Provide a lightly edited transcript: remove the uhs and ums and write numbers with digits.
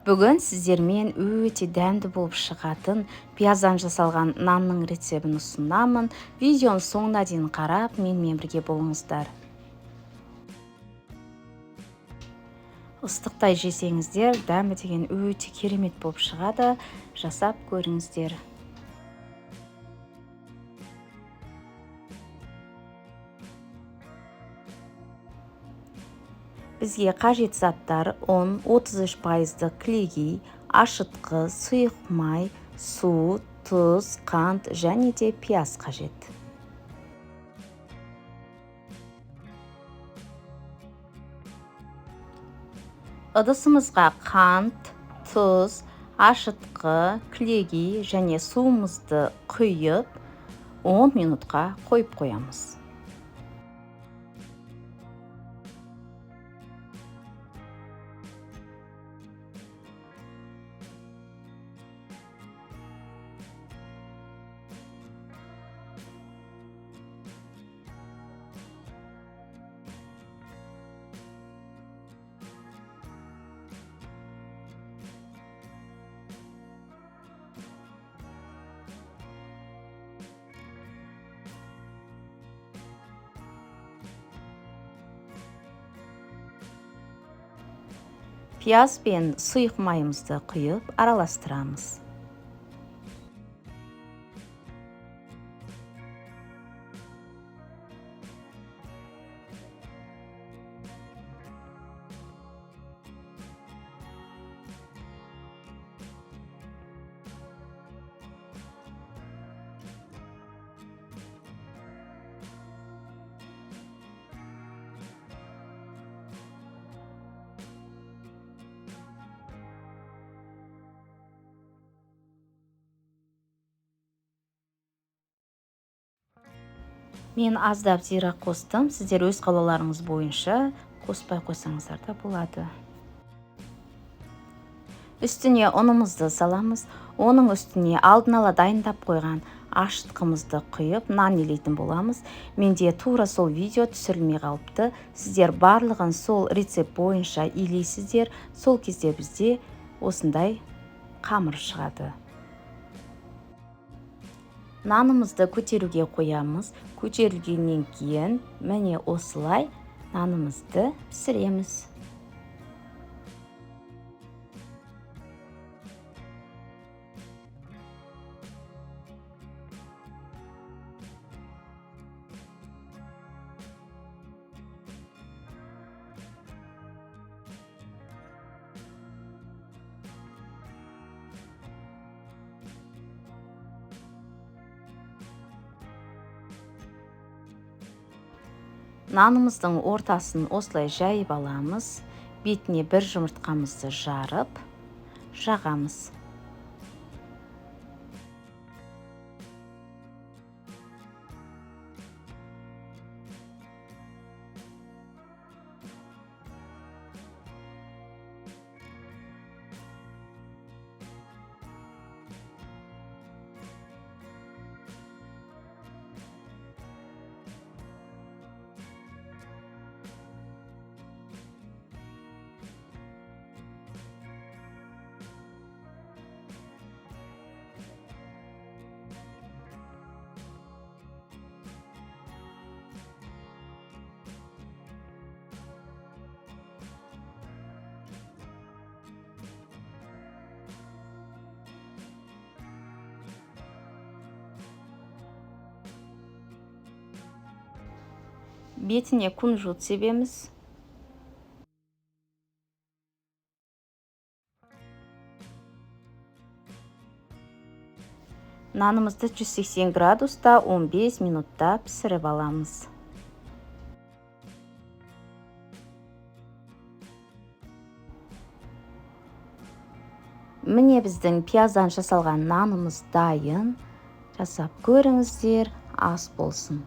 Бүгін сіздермен өте дәмді болып шығатын пияздан жасалған нанның рецебін ұсынамын. Видеоның соңына дейін қарап, менімен бірге болыңыздар. Ыстықтай жесеңіздер, дәмі деген өте керемет болып шығады. Жасап көріңіздер. Бізге қажет заттар: ұн, 33% клейгей, ашытқы, сұйық май, су, тұз, қант және де пияз қажет. Ыдысымызға қант, тұз, ашытқы, клейгей және суымызды құйып, 10 минутқа қойып қоямыз. Пияз бен сұйық майымызды құйып араластырамыз. Мен аздап зира қостым. Сіздер өз қалауларыңыз бойынша қоспай қойсаңыздар да болады. Үстіне ұнымызды саламыз. Оның үстіне алдын ала дайындап қойған ашытқымызды құйып, нан илейтін боламыз. Менде тура сол видео түсірілмей қалыпты. Сіздер барлығын сол рецепт бойынша илейсіздер. Сол кезде бізде осындай қамыр шығады. Нанымызды көтеруге қоямыз. Көтерілгеннен кейін міне осылай нанымызды пісіреміз. Нанымыздың ортасын осылай жайып аламыз. Бетіне бір жұмыртқамызды жарып, жағамыз. Бетіне кунжут себеміз. Нанымызды 180 градуста 15 минутта пісіріп аламыз. Міне біздің пияздан жасалған нанымыз дайын. Жасап көріңіздер, ас болсын.